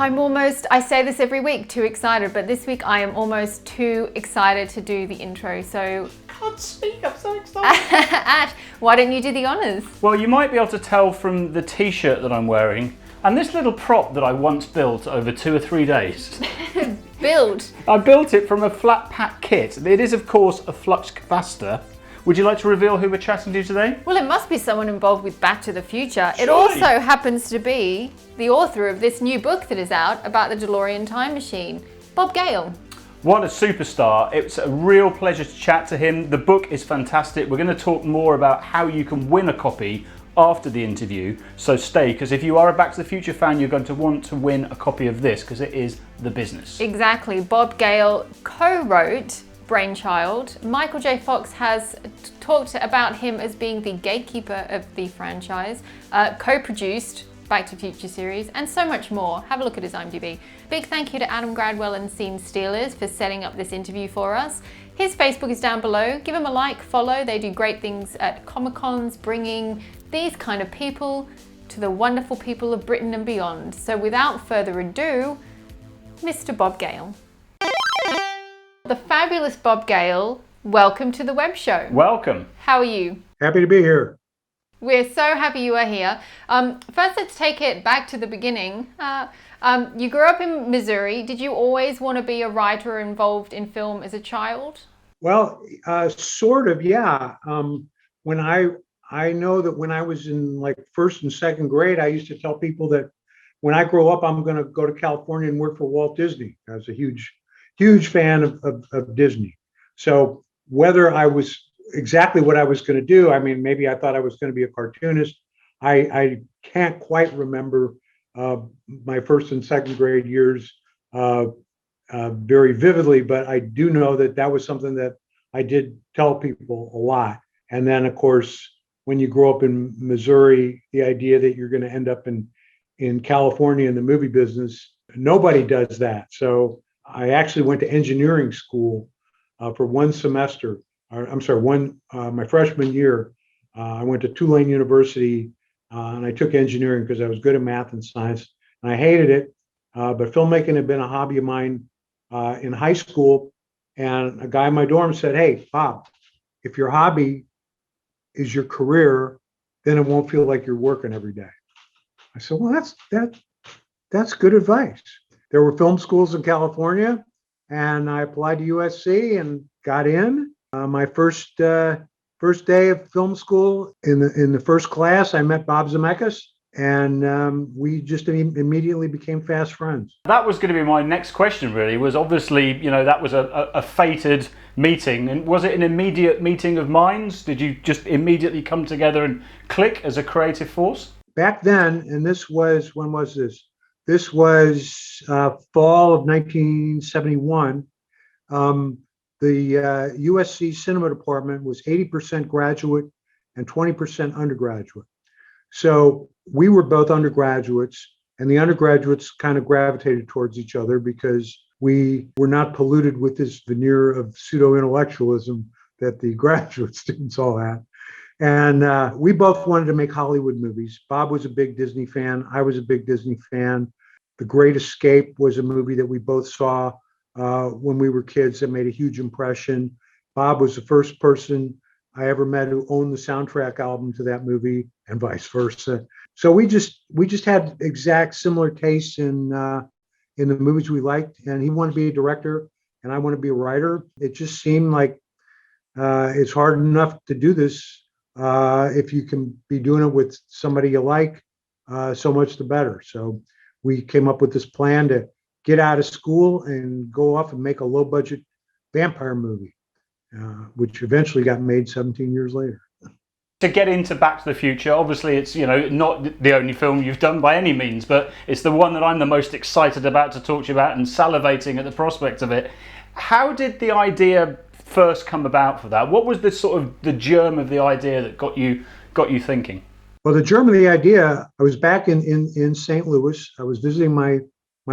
I say this every week, too excited, but this week I am almost too excited to do the intro, so... Can't speak, I'm so excited. Ash, why don't you do the honours? Well, you might be able to tell from the t-shirt that I'm wearing, and this little prop that I once built over 2 or 3 days. Build? I built it from a flat pack kit. It is, of course, a flux capacitor. Would you like to reveal who we're chatting to today? Well, it must be someone involved with Back to the Future. Surely. It also happens to be the author of this new book that is out about the DeLorean Time Machine, Bob Gale. What a superstar. It's a real pleasure to chat to him. The book is fantastic. We're going to talk more about how you can win a copy after the interview, so stay, because if you are a Back to the Future fan, you're going to want to win a copy of this, because it is the business. Exactly. Bob Gale co-wrote Brainchild. Michael J. Fox has talked about him as being the gatekeeper of the franchise, co-produced Back to the Future series, and so much more. Have a look at his IMDb. Big thank you to Adam Gradwell and Scene Stealers for setting up this interview for us. His Facebook is down below. Give him a like, follow. They do great things at Comic-Cons, bringing these kind of people to the wonderful people of Britain and beyond. So without further ado, Mr. Bob Gale. The fabulous Bob Gale, welcome to the web show. Welcome. How are you? Happy to be here. We're so happy you are here. First, let's take it back to the beginning. You grew up in Missouri. Did you always want to be a writer involved in film as a child? Well, sort of, yeah. When I know that when I was in like first and second grade, I used to tell people that when I grow up, I'm going to go to California and work for Walt Disney. I was a huge fan of Disney. So whether I was exactly what I was going to do, I mean, maybe I thought I was going to be a cartoonist. I can't quite remember my first and second grade years very vividly, but I do know that that was something that I did tell people a lot. And then, of course, when you grow up in Missouri, the idea that you're going to end up in California in the movie business, nobody does that. So I actually went to engineering school for one semester. My freshman year. I went to Tulane University and I took engineering because I was good at math and science, and I hated it. But filmmaking had been a hobby of mine in high school. And a guy in my dorm said, "Hey, Bob, if your hobby is your career, then it won't feel like you're working every day." I said, "Well, that's good advice." There were film schools in California, and I applied to USC and got in. My first day of film school, in the first class, I met Bob Zemeckis, and we just immediately became fast friends. That was going to be my next question, really, was obviously, that was a fated meeting. And was it an immediate meeting of minds? Did you just immediately come together and click as a creative force? Back then, and this was, when was this? This was fall of 1971. The USC cinema department was 80% graduate and 20% undergraduate. So we were both undergraduates, and the undergraduates kind of gravitated towards each other because we were not polluted with this veneer of pseudo-intellectualism that the graduate students all had. And we both wanted to make Hollywood movies. Bob was a big Disney fan. I was a big Disney fan. The Great Escape was a movie that we both saw when we were kids that made a huge impression. Bob was the first person I ever met who owned the soundtrack album to that movie, and vice versa. So we just had exact similar tastes in the movies we liked, and he wanted to be a director and I want to be a writer. It just seemed like it's hard enough to do this. If you can be doing it with somebody you like, so much the better. So we came up with this plan to get out of school and go off and make a low budget vampire movie, which eventually got made 17 years later. To get into Back to the Future, obviously it's not the only film you've done by any means, but it's the one that I'm the most excited about to talk to you about and salivating at the prospect of it. How did the idea first come about for that? What was the sort of the germ of the idea that got you thinking? Well, the germ of the idea, I was back in St. Louis. I was visiting my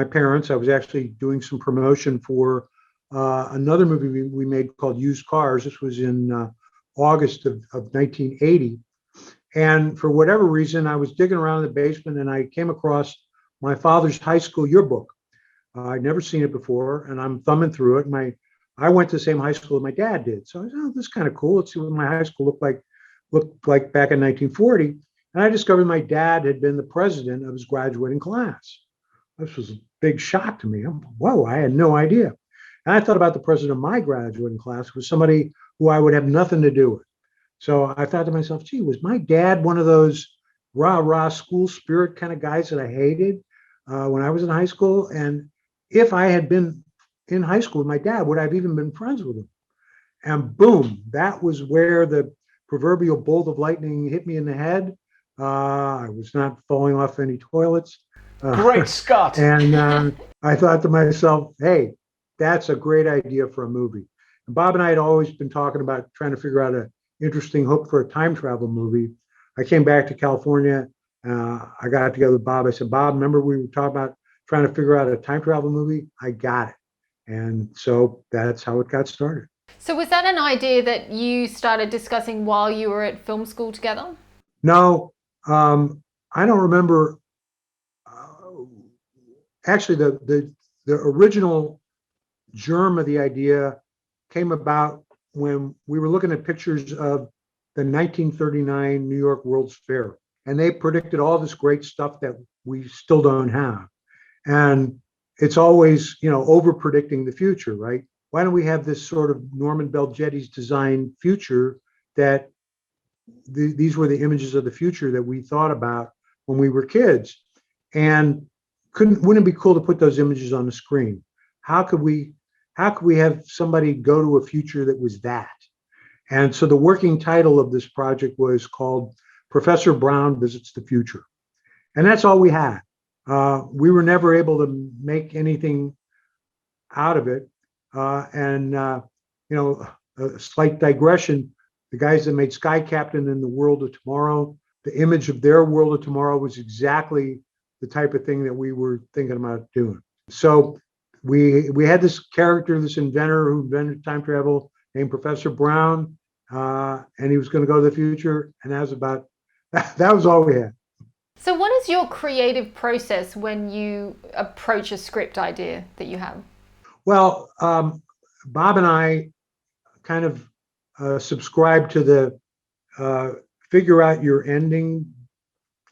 parents. I was actually doing some promotion for another movie we made called Used Cars. This was in August of 1980. And for whatever reason, I was digging around in the basement and I came across my father's high school yearbook. I'd never seen it before, and I'm thumbing through it. I went to the same high school that my dad did, so I said, "Oh, this is kind of cool. Let's see what my high school looked like back in 1940." And I discovered my dad had been the president of his graduating class. This was a big shock to me. Whoa, I had no idea. And I thought about the president of my graduating class was somebody who I would have nothing to do with. So I thought to myself, gee, was my dad one of those rah-rah school spirit kind of guys that I hated when I was in high school? And if I had been in high school with my dad, would I have even been friends with him? And boom, that was where the proverbial bolt of lightning hit me in the head. I was not falling off any toilets. Great Scott. And I thought to myself, hey, that's a great idea for a movie. And Bob and I had always been talking about trying to figure out an interesting hook for a time travel movie. I came back to California. I got together with Bob. I said, Bob, remember we were talking about trying to figure out a time travel movie? I got it. And so that's how it got started. So was that an idea that you started discussing while you were at film school together? No, I don't remember. Actually, the original germ of the idea came about when we were looking at pictures of the 1939 New York World's Fair, and they predicted all this great stuff that we still don't have. And it's always, over predicting the future, right? Why don't we have this sort of Norman Bell Jetty's design future that these were the images of the future that we thought about when we were kids? And wouldn't it be cool to put those images on the screen? How could we have somebody go to a future that was that? And so the working title of this project was called Professor Brown Visits the Future. And that's all we had. We were never able to make anything out of it. A slight digression, the guys that made Sky Captain and the World of Tomorrow, the image of their World of Tomorrow was exactly the type of thing that we were thinking about doing. So we had this character, this inventor who invented time travel named Professor Brown, and he was going to go to the future, and that was all we had. So what is your creative process when you approach a script idea that you have? Well, Bob and I kind of subscribe to the figure out your ending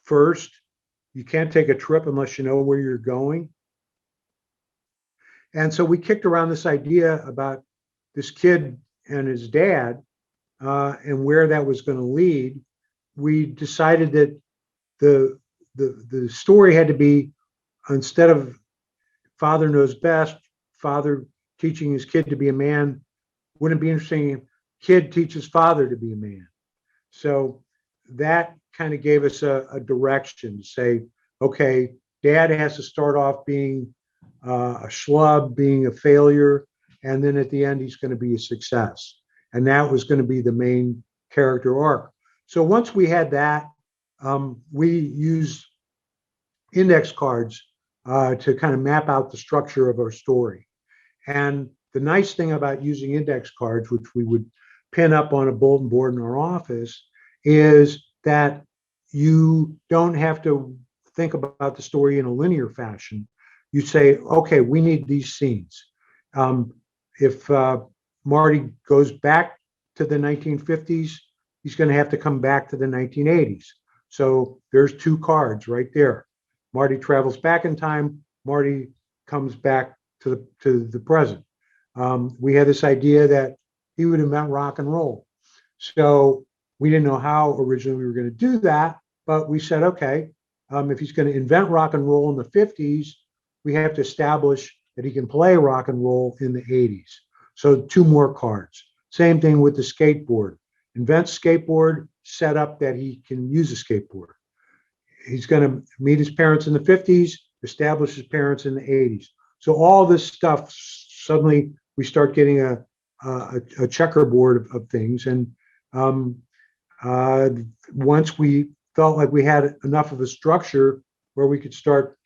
first. You can't take a trip unless you know where you're going. And so we kicked around this idea about this kid and his dad and where that was going to lead. We decided that the story had to be, instead of father knows best, father teaching his kid to be a man, wouldn't it be interesting if kid teaches father to be a man? So that kind of gave us a direction to say, okay, dad has to start off being a schlub, being a failure, and then at the end he's going to be a success. And that was going to be the main character arc. So once we had that, we used index cards to kind of map out the structure of our story. And the nice thing about using index cards, which we would pin up on a bulletin board in our office, is that you don't have to think about the story in a linear fashion. You say, okay, we need these scenes. If Marty goes back to the 1950s, he's going to have to come back to the 1980s. So there's two cards right there. Marty travels back in time. Marty comes back to the present. We had this idea that he would invent rock and roll. So we didn't know how originally we were going to do that, but we said, okay, if he's going to invent rock and roll in the 50s, we have to establish that he can play rock and roll in the 80s. So two more cards. Same thing with the skateboard. Invent skateboard, set up that he can use a skateboard. He's going to meet his parents in the 50s, establish his parents in the 80s. So all this stuff, suddenly we start getting a checkerboard of things. And once we felt like we had enough of a structure where we could start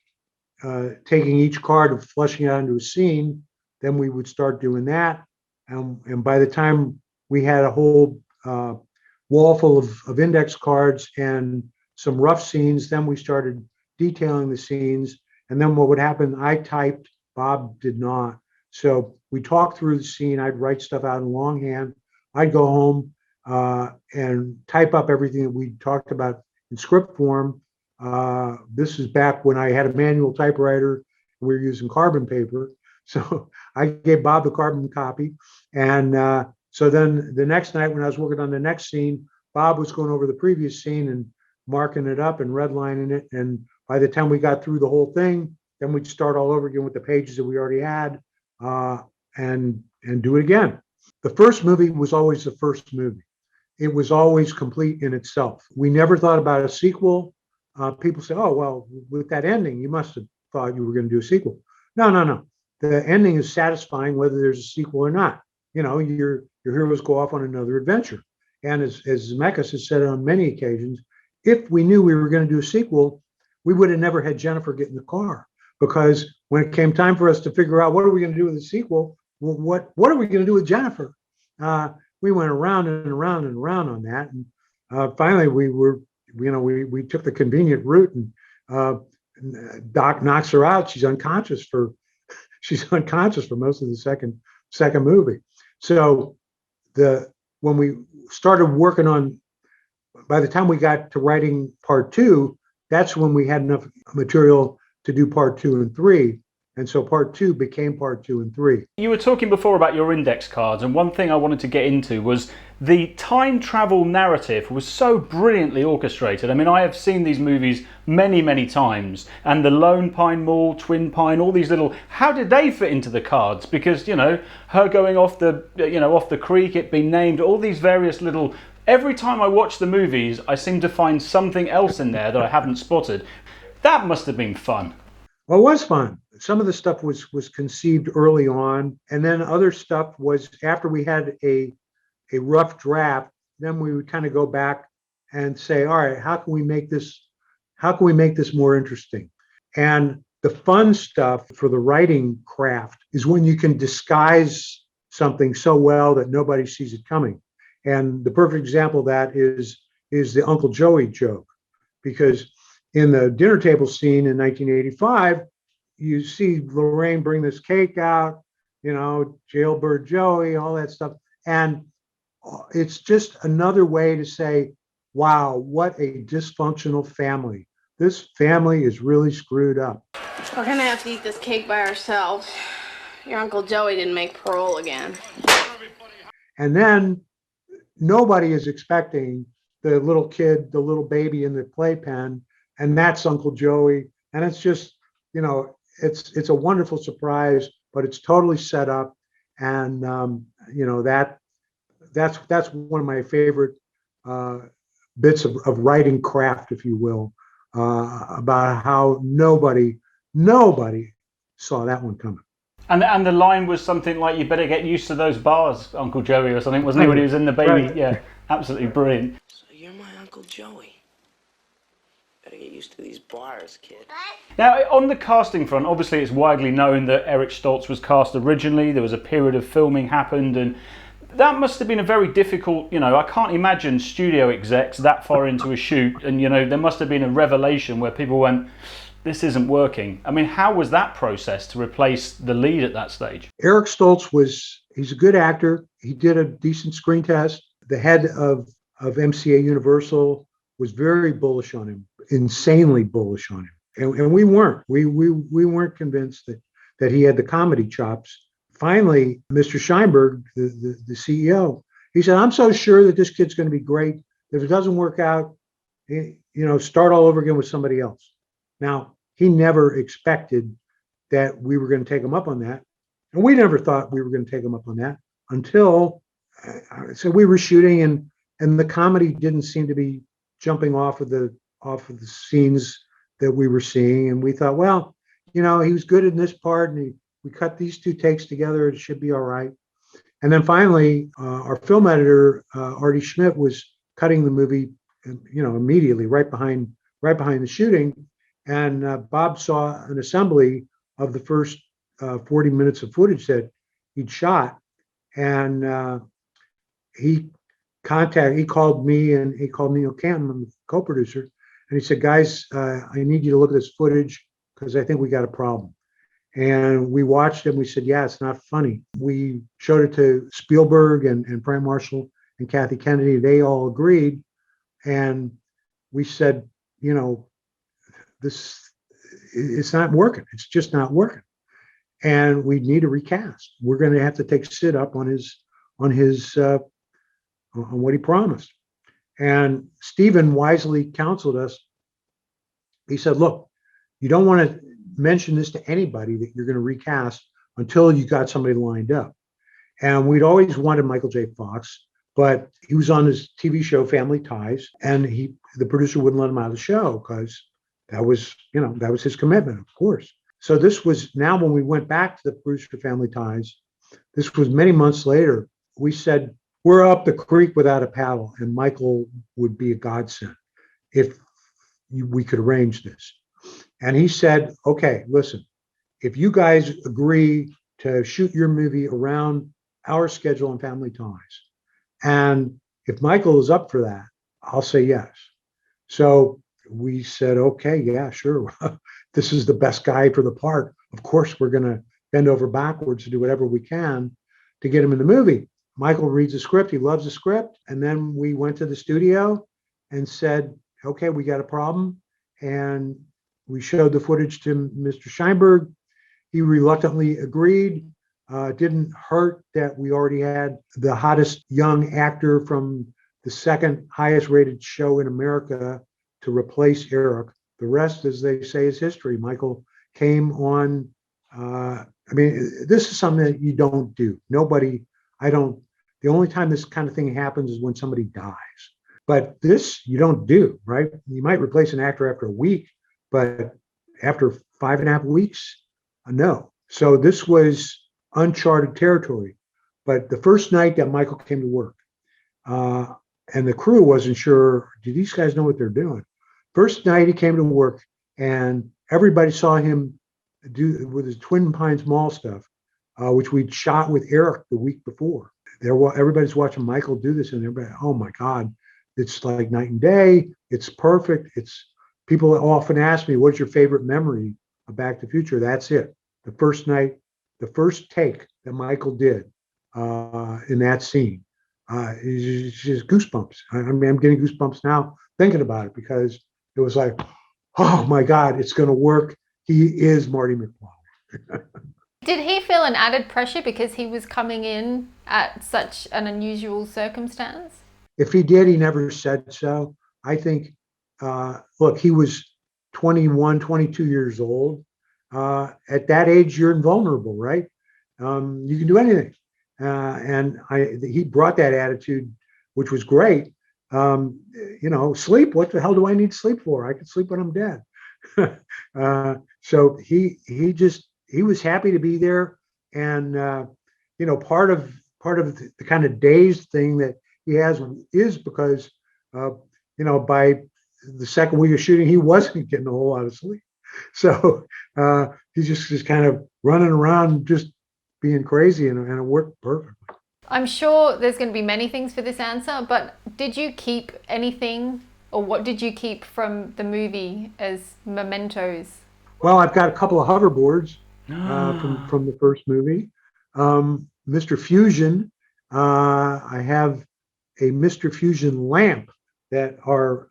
taking each card and fleshing it out into a scene, then we would start doing that. And by the time we had a whole wall full of index cards and some rough scenes, then we started detailing the scenes. And then what would happen, I typed, Bob did not. So we talked through the scene. I'd write stuff out in longhand. I'd go home and type up everything that we talked about in script form. This is back when I had a manual typewriter. We were using carbon paper. So I gave Bob the carbon copy. And so then the next night when I was working on the next scene, Bob was going over the previous scene and marking it up and redlining it. And by the time we got through the whole thing, then we'd start all over again with the pages that we already had and do it again. The first movie was always the first movie. It was always complete in itself. We never thought about a sequel. People say, oh, well, with that ending, you must have thought you were going to do a sequel. No. The ending is satisfying whether there's a sequel or not. You know, your heroes go off on another adventure. And as Zemeckis has said on many occasions, if we knew we were going to do a sequel, we would have never had Jennifer get in the car. Because when it came time for us to figure out what are we going to do with the sequel, well, what are we going to do with Jennifer? We went around and around and around on that, and finally we took the convenient route, and Doc knocks her out. She's unconscious for most of the second movie. So when we started working on, by the time we got to writing part 2, that's when we had enough material to do part 2 and 3. And so part 2 became part 2 and 3. You were talking before about your index cards, and one thing I wanted to get into was the time travel narrative was so brilliantly orchestrated. I mean, I have seen these movies many, many times, and the Lone Pine Mall, Twin Pine, all these little, how did they fit into the cards? Because, you know, her going off the creek, it being named, all these various little, every time I watch the movies, I seem to find something else in there that I haven't spotted. That must have been fun. Well, it was fun. Some of the stuff was conceived early on, and then other stuff was after we had a rough draft. Then we would kind of go back and say, all right, how can we make this more interesting? And the fun stuff for the writing craft is when you can disguise something so well that nobody sees it coming. And the perfect example of that is the Uncle Joey joke, because in the dinner table scene in 1985, you see Lorraine bring this cake out, you know, jailbird Joey, all that stuff. And it's just another way to say, wow, what a dysfunctional family. This family is really screwed up. We're gonna have to eat this cake by ourselves. Your Uncle Joey didn't make parole again. And then nobody is expecting the little kid, the little baby in the playpen, and that's Uncle Joey. And it's just, you know, it's a wonderful surprise, but it's totally set up. And you know, that's one of my favorite bits of writing craft, if you will, about how nobody saw that one coming. And the line was something like, "You better get used to those bars, Uncle Joey," or something, wasn't it, when he was in the baby? Right. Yeah, absolutely brilliant. So you're my Uncle Joey. Better get used to these bars, kid. Now, on the casting front, obviously it's widely known that Eric Stoltz was cast originally. There was a period of filming happened, and that must have been a very difficult, you know, I can't imagine studio execs that far into a shoot, and, you know, there must have been a revelation where people went, this isn't working. I mean, how was that process to replace the lead at that stage? Eric Stoltz he's a good actor. He did a decent screen test. The head of MCA Universal was very bullish on him, insanely bullish on him. And we weren't. We weren't convinced that he had the comedy chops. Finally, Mr. Scheinberg, the CEO, he said, I'm so sure that this kid's going to be great. If it doesn't work out, you know, start all over again with somebody else. Now, he never expected that we were going to take him up on that. And we never thought we were going to take him up on that until so we were shooting and the comedy didn't seem to be jumping off of the scenes that we were seeing. And we thought, well, you know, he was good in this part, and we cut these 2 takes together. It should be all right. And then finally, our film editor, Artie Schmidt, was cutting the movie, you know, immediately right behind the shooting. And Bob saw an assembly of the first 40 minutes of footage that he'd shot. And he called me, and he called Neil Canton, I'm the co-producer. And he said, guys, I need you to look at this footage because I think we got a problem. And we watched it and we said, yeah, it's not funny. We showed it to Spielberg and Frank Marshall and Kathy Kennedy. They all agreed. And we said, you know, it's not working. It's just not working. And we need a recast. We're going to have to take Sid up on what he promised. And Stephen wisely counseled us. He said, look, you don't want to mention this to anybody that you're going to recast until you got somebody lined up. And we'd always wanted Michael J. Fox, but he was on his TV show Family Ties, and the producer wouldn't let him out of the show because that was his commitment, of course. So this was now when we went back to the producer of Family Ties, this was many months later, we said, we're up the creek without a paddle, and Michael would be a godsend if we could arrange this. And he said, okay, listen, if you guys agree to shoot your movie around our schedule and Family Ties, and if Michael is up for that, I'll say yes. So we said, okay, yeah, sure. This is the best guy for the part. Of course, we're going to bend over backwards to do whatever we can to get him in the movie. Michael reads the script. He loves the script. And then we went to the studio and said, okay, we got a problem. And we showed the footage to Mr. Sheinberg. He reluctantly agreed. It didn't hurt that we already had the hottest young actor from the second highest rated show in America to replace Eric. The rest, as they say, is history. Michael came on. This is something that you don't do. The only time this kind of thing happens is when somebody dies. But this you don't do, right? You might replace an actor after a week, but after 5.5 weeks, no. So this was uncharted territory. But the first night that Michael came to work, and the crew wasn't sure, do these guys know what they're doing? First night he came to work, and everybody saw him do with his Twin Pines Mall stuff, which we'd shot with Eric the week before. Everybody's watching Michael do this, and everybody, oh my God, it's like night and day. It's perfect. People often ask me, what's your favorite memory of Back to the Future? That's it. The first night, the first take that Michael did in that scene, it's just goosebumps. I'm getting goosebumps now thinking about it because it was like, oh my God, it's going to work. He is Marty McFly. Did he feel an added pressure because he was coming in at such an unusual circumstance? If he did, he never said so. I think, look, he was 21, 22 years old. At that age, you're invulnerable, right? You can do anything. He brought that attitude, which was great. Sleep, what the hell do I need sleep for? I can sleep when I'm dead. So he was happy to be there. And, part of the kind of dazed thing that he has is because, by the second week of shooting, he wasn't getting a whole lot of sleep. So he's just kind of running around, just being crazy, and it worked perfectly. I'm sure there's going to be many things for this answer, but did you keep anything, or what did you keep from the movie as mementos? Well, I've got a couple of hoverboards from the first movie. Mr. Fusion, I have a Mr. Fusion lamp that our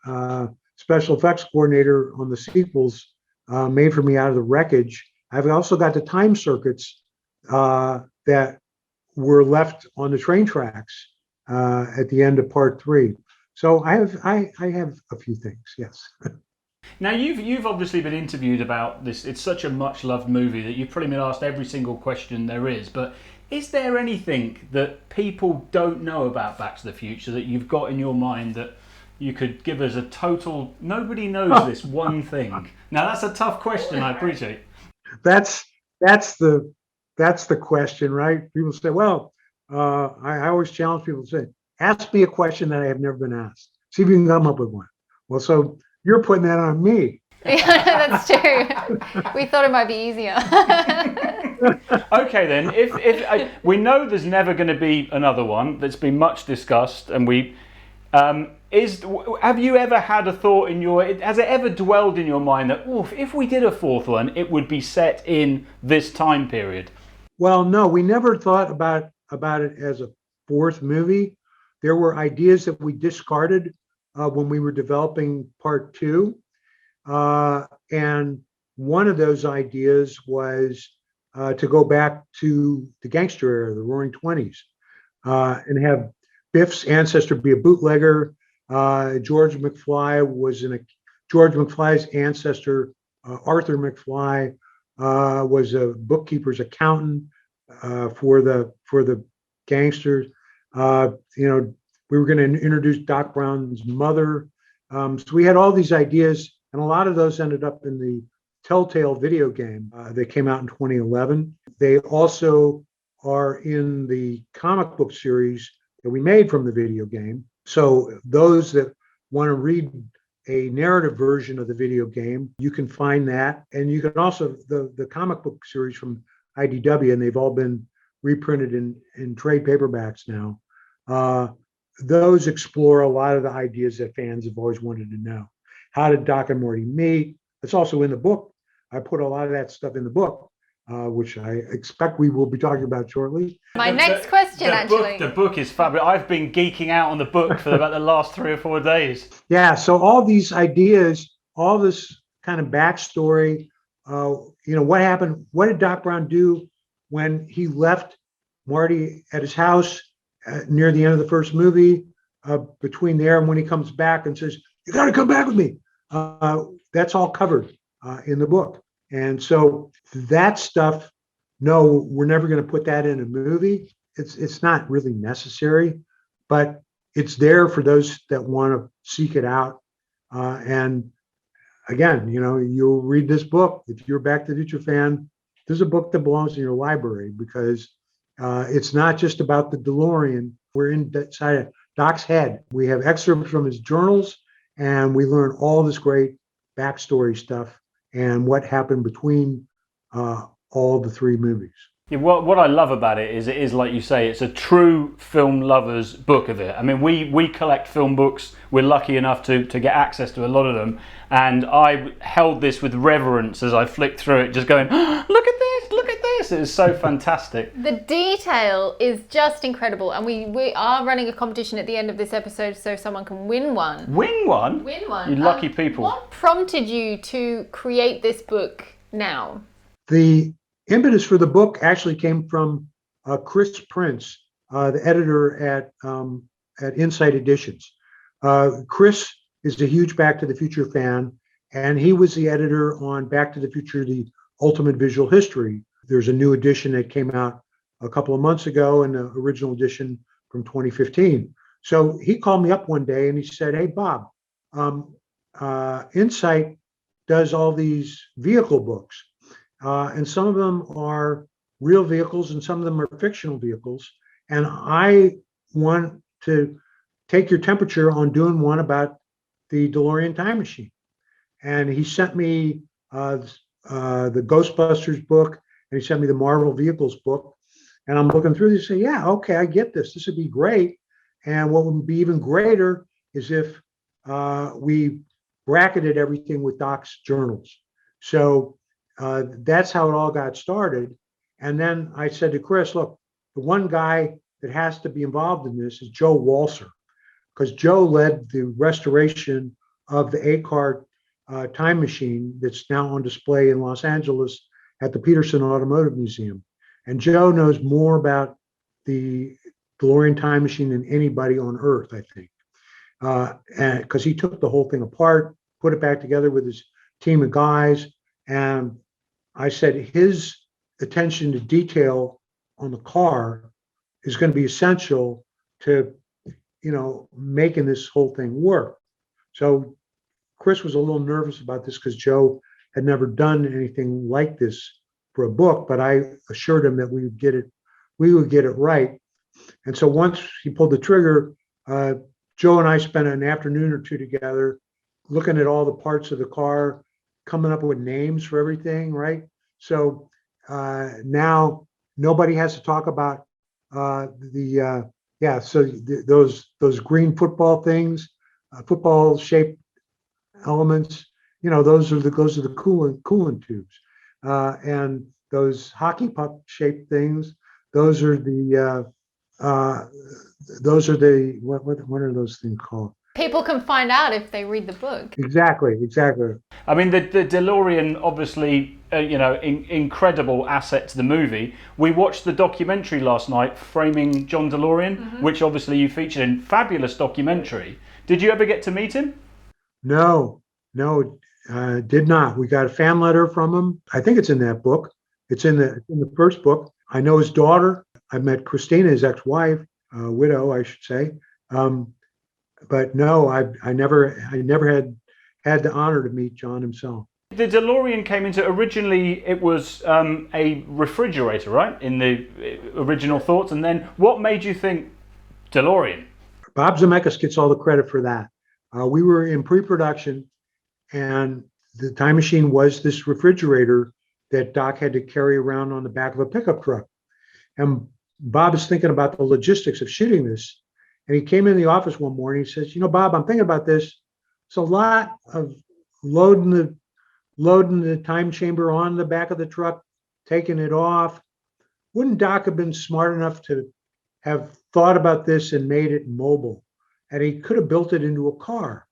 special effects coordinator on the sequels made for me out of the wreckage. I've also got the time circuits that were left on the train tracks at the end of part 3. So I have a few things, yes. Now you've obviously been interviewed about this. It's such a much loved movie that you've probably been asked every single question there is. But is there anything that people don't know about Back to the Future that you've got in your mind that you could give us a total, nobody knows this one thing? Now that's a tough question, I appreciate. That's the question, right? People say, well, I always challenge people to say, ask me a question that I have never been asked. See if you can come up with one. Well, so you're putting that on me. Yeah, that's true. We thought it might be easier. Okay then, if we know there's never going to be another one that's been much discussed, and Have you ever had a thought has it ever dwelled in your mind that, if we did a fourth one, it would be set in this time period? Well, no, we never thought about it as a fourth movie. There were ideas that we discarded when we were developing part two. And one of those ideas was to go back to the gangster era, the Roaring Twenties, and have Biff's ancestor be a bootlegger. George McFly's ancestor, Arthur McFly, was a bookkeeper's accountant for the gangsters. We were going to introduce Doc Brown's mother. So we had all these ideas, and a lot of those ended up in the Telltale video game that came out in 2011. They also are in the comic book series that we made from the video game. So those that want to read a narrative version of the video game, you can find that. And you can also, the comic book series from IDW, and they've all been reprinted in trade paperbacks now. Those explore a lot of the ideas that fans have always wanted to know. How did Doc and Morty meet? It's also in the book. I put a lot of that stuff in the book, which I expect we will be talking about shortly. My next question, actually. The book is fabulous. I've been geeking out on the book for about the last 3 or 4 days. Yeah, so all these ideas, all this kind of backstory, what happened? What did Doc Brown do when he left Marty at his house near the end of the first movie? Between there and when he comes back and says, "You got to come back with me," that's all covered in the book. And so that stuff, no, we're never going to put that in a movie. It's not really necessary, but it's there for those that want to seek it out. And again, you'll read this book. If you're a Back to the Future fan, there's a book that belongs in your library, because it's not just about the DeLorean. We're inside Doc's head. We have excerpts from his journals, and we learn all this great backstory stuff and what happened between all the 3 movies. Yeah, what I love about it is, like you say, it's a true film lover's book of it. I mean, we collect film books. We're lucky enough to get access to a lot of them. And I held this with reverence as I flicked through it, just going, oh, look at this. It is so fantastic. The detail is just incredible. And we are running a competition at the end of this episode, so someone can win one. Win one? Win one. You lucky people. What prompted you to create this book now? The impetus for the book actually came from Chris Prince, the editor at Insight Editions. Chris is a huge Back to the Future fan, and he was the editor on Back to the Future, the Ultimate Visual History. There's a new edition that came out a couple of months ago, and the original edition from 2015. So he called me up one day and he said, "Hey, Bob, Insight does all these vehicle books. And some of them are real vehicles and some of them are fictional vehicles. And I want to take your temperature on doing one about the DeLorean time machine." And he sent me the Ghostbusters book, and he sent me the Marvel Vehicles book. And I'm looking through this and say, yeah, okay, I get this. This would be great. And what would be even greater is if we bracketed everything with Doc's journals. So that's how it all got started. And then I said to Chris, look, the one guy that has to be involved in this is Joe Walser, because Joe led the restoration of the A-car time machine that's now on display in Los Angeles at the Peterson Automotive Museum. And Joe knows more about the DeLorean time machine than anybody on Earth, I think, and because he took the whole thing apart, put it back together with his team of guys. And I said his attention to detail on the car is going to be essential to, making this whole thing work. So Chris was a little nervous about this because Joe had never done anything like this for a book, but I assured him that we would get it right. And so once he pulled the trigger, Joe and I spent an afternoon or two together looking at all the parts of the car, coming up with names for everything, right? So now nobody has to talk about those green football things. football-shaped elements. Those are the coolant tubes, and those hockey puck-shaped things. Those are the what are those things called? People can find out if they read the book. Exactly. I mean, the DeLorean, obviously, incredible asset to the movie. We watched the documentary last night, Framing John DeLorean, which obviously you featured in. Fabulous documentary. Did you ever get to meet him? No, did not. We got a fan letter from him. I think it's in that book. It's in the first book. I know his daughter. I met Christina, his ex-wife, widow, I should say. But no, I never had the honor to meet John himself. The DeLorean came into, originally it was a refrigerator, right? In the original thoughts. And then what made you think DeLorean? Bob Zemeckis gets all the credit for that. We were in pre-production, and the time machine was this refrigerator that Doc had to carry around on the back of a pickup truck. And Bob is thinking about the logistics of shooting this. And he came in the office one morning. He says, Bob, I'm thinking about this. It's a lot of loading the time chamber on the back of the truck, taking it off. Wouldn't Doc have been smart enough to have thought about this and made it mobile? And he could have built it into a car.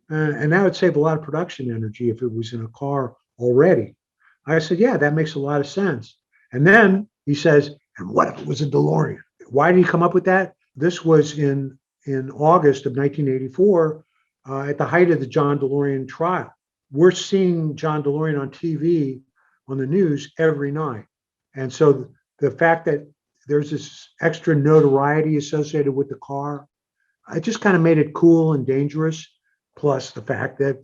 And that would save a lot of production energy if it was in a car already. I said, yeah, that makes a lot of sense. And then he says, and what if it was a DeLorean? Why did he come up with that? This was in August of 1984, at the height of the John DeLorean trial. We're seeing John DeLorean on TV, on the news every night. And so the fact that there's this extra notoriety associated with the car, it just kind of made it cool and dangerous. Plus the fact that,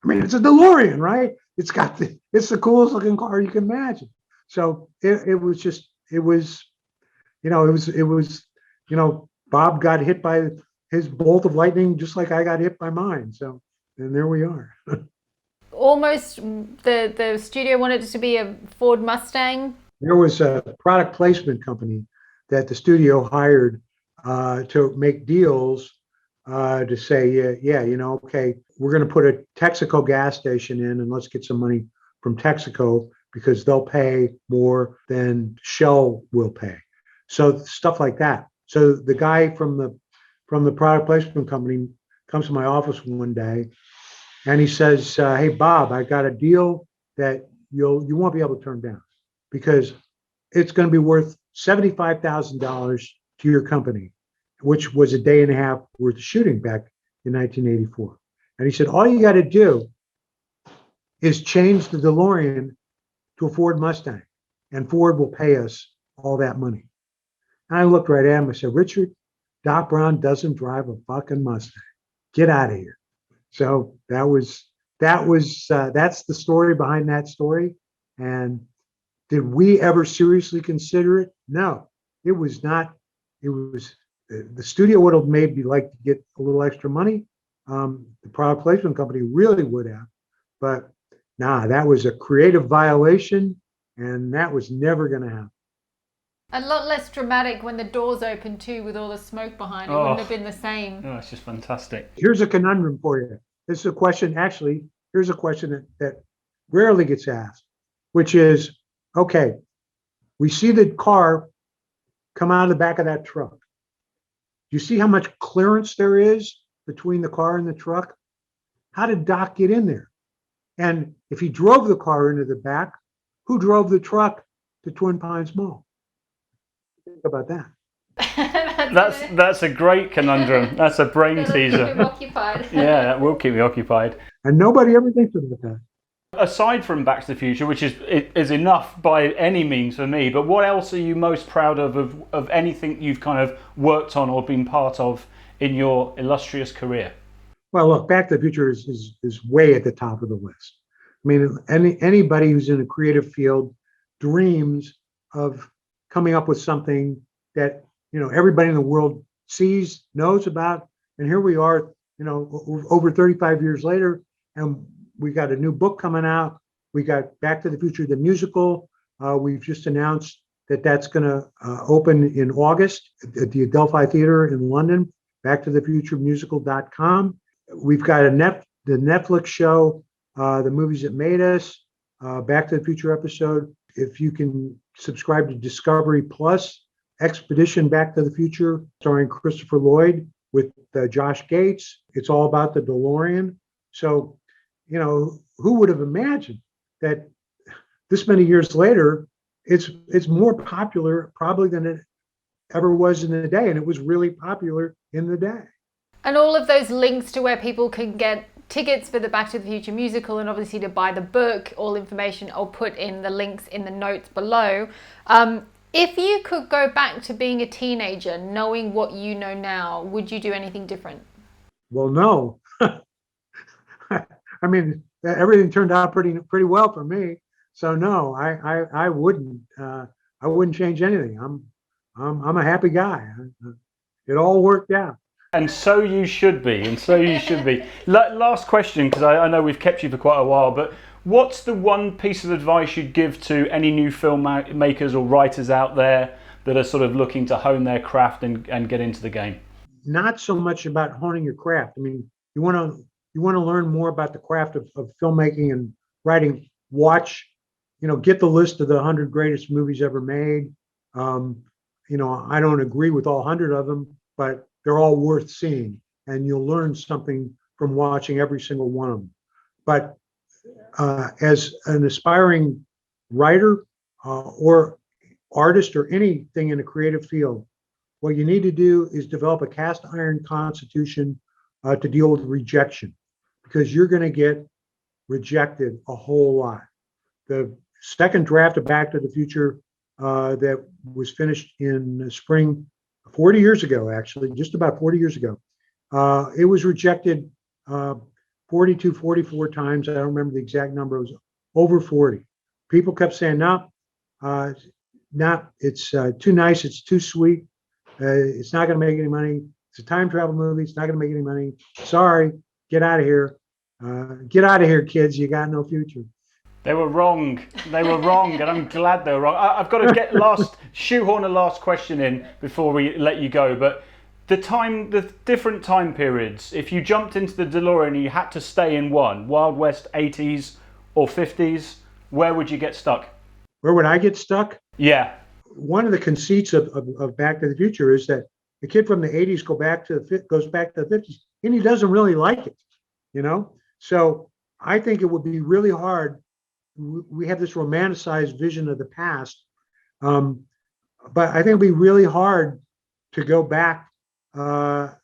it's a DeLorean, right? It's the coolest looking car you can imagine. So it was Bob got hit by his bolt of lightning just like I got hit by mine. So, and there we are. Almost the studio wanted it to be a Ford Mustang. There was a product placement company that the studio hired to make deals to say, okay, we're going to put a Texaco gas station in, and let's get some money from Texaco because they'll pay more than Shell will pay. So stuff like that. So the guy from the product placement company comes to my office one day, and he says, "Hey Bob, I got a deal that you won't be able to turn down because it's going to be worth $75,000 to your company," which was a day and a half worth of shooting back in 1984. And he said, all you got to do is change the DeLorean to a Ford Mustang, and Ford will pay us all that money. And I looked right at him. I said, Richard, Doc Brown doesn't drive a fucking Mustang. Get out of here. So that's the story behind that story. And did we ever seriously consider it? No, it was not. It was the studio would have maybe liked to get a little extra money. The product placement company really would have, but that was a creative violation, and that was never going to happen. A lot less dramatic when the doors open too, with all the smoke behind. It wouldn't have been the same. Oh, it's just fantastic. Here's a conundrum for you. This is a question, actually, here's a question that rarely gets asked, which is, okay, we see the car come out of the back of that truck. Do you see how much clearance there is between the car and the truck? How did Doc get in there? And if he drove the car into the back, who drove the truck to Twin Pines Mall? Think about that. That's a great conundrum. That's a brain teaser. Keep him occupied. Yeah, that will keep me occupied. And nobody ever thinks about that. Aside from Back to the Future, which is enough by any means for me, but what else are you most proud of anything you've kind of worked on or been part of in your illustrious career? Well, look, Back to the Future is way at the top of the list. I mean, anybody who's in a creative field dreams of coming up with something that, everybody in the world sees, knows about. And here we are, over 35 years later, and we got a new book coming out. We got Back to the Future, the musical. We've just announced that's going to open in August at the Adelphi Theatre in London, backtothefuturemusical.com. We've got the Netflix show, The Movies That Made Us, Back to the Future episode. If you can subscribe to Discovery Plus, Expedition Back to the Future, starring Christopher Lloyd with Josh Gates. It's all about the DeLorean. So, you know, who would have imagined that this many years later, it's more popular probably than it ever was in the day. And it was really popular in the day. And all of those links to where people can get tickets for the Back to the Future musical and obviously to buy the book, all information I'll put in the links in the notes below. If you could go back to being a teenager, knowing what you know now, would you do anything different? Well, no. I mean, everything turned out pretty well for me. So no, I wouldn't. I wouldn't change anything. I'm a happy guy. It all worked out. And so you should be, and so you should be. Last question, because I know we've kept you for quite a while, but what's the one piece of advice you'd give to any new filmmakers or writers out there that are sort of looking to hone their craft and get into the game? Not so much about honing your craft. I mean, you want to learn more about the craft of filmmaking and writing. Watch, get the list of the 100 greatest movies ever made. I don't agree with all 100 of them, but they're all worth seeing, and you'll learn something from watching every single one of them. But as an aspiring writer or artist or anything in a creative field, what you need to do is develop a cast iron constitution to deal with rejection, because you're going to get rejected a whole lot. The second draft of Back to the Future that was finished in the spring 40 years ago, actually, just about 40 years ago. It was rejected 42, 44 times. I don't remember the exact number. It was over 40. People kept saying, no, it's too nice. It's too sweet. It's not going to make any money. It's a time travel movie. It's not going to make any money. Sorry, get out of here. Get out of here, kids. You got no future. They were wrong. They were wrong, and I'm glad they were wrong. I've got to shoehorn a last question in before we let you go. But the different time periods. If you jumped into the DeLorean and you had to stay in one, Wild West 80s or 50s, where would you get stuck? Where would I get stuck? Yeah. One of the conceits of Back to the Future is that the kid from the 80s goes back to the 50s, and he doesn't really like it. So I think it would be really hard. We have this romanticized vision of the past, but I think it'd be really hard to go back from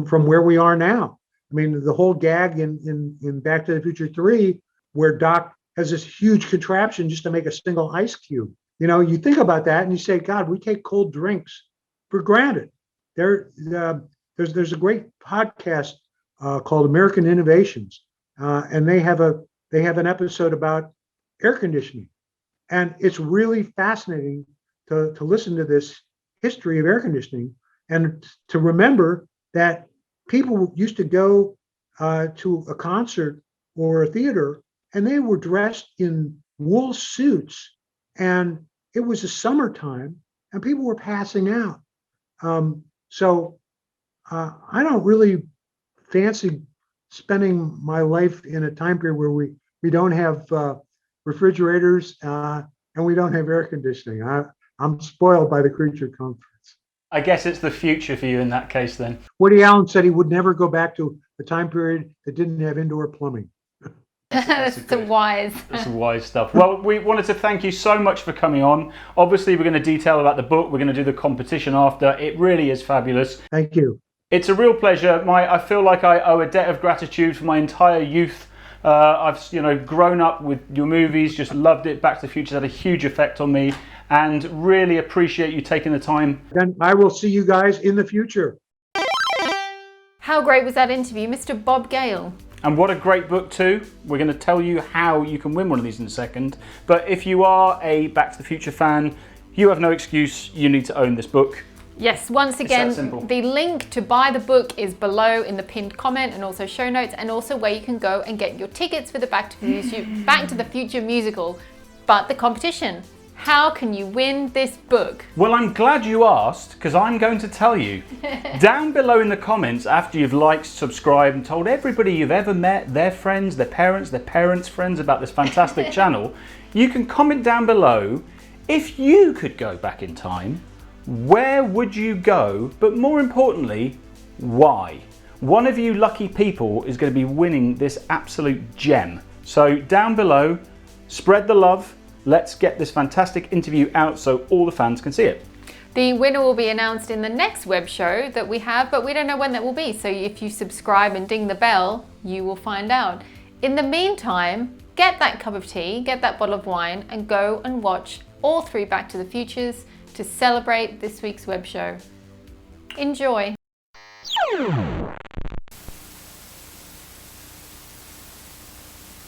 where we are now. I mean, the whole gag in Back to the Future 3, where Doc has this huge contraption just to make a single ice cube. You think about that and you say, God, we take cold drinks for granted. There's a great podcast called American Innovations, and they have an episode about air conditioning. And it's really fascinating to listen to this history of air conditioning and to remember that people used to go to a concert or a theater and they were dressed in wool suits, and it was the summertime and people were passing out. So I don't really fancy spending my life in a time period where we don't have refrigerators and we don't have air conditioning. I'm spoiled by the creature comforts. I guess it's the future for you in that case then. Woody Allen said he would never go back to a time period that didn't have indoor plumbing. That's wise. That's wise stuff. Well, we wanted to thank you so much for coming on. Obviously, we're going to detail about the book. We're going to do the competition after. It really is fabulous. Thank you. It's a real pleasure. I feel like I owe a debt of gratitude for my entire youth. I've grown up with your movies, just loved it. Back to the Future had a huge effect on me, and really appreciate you taking the time. Then I will see you guys in the future. How great was that interview, Mr. Bob Gale? And what a great book too. We're going to tell you how you can win one of these in a second. But if you are a Back to the Future fan, you have no excuse. You need to own this book. Yes, once again, the link to buy the book is below in the pinned comment and also show notes, and also where you can go and get your tickets for the Back to the Future musical. But the competition, How can you win this book? Well, I'm glad you asked, because I'm going to tell you. Down below in the comments, after you've liked, subscribed, and told everybody you've ever met, their friends, their parents' friends about this fantastic channel, you can comment down below, if you could go back in time, where would you go? But more importantly, why? One of you lucky people is going to be winning this absolute gem. So down below, spread the love. Let's get this fantastic interview out so all the fans can see it. The winner will be announced in the next web show that we have, but we don't know when that will be. So if you subscribe and ding the bell, you will find out. In the meantime, get that cup of tea, get that bottle of wine, and go and watch all 3 Back to the Futures to celebrate this week's web show. Enjoy.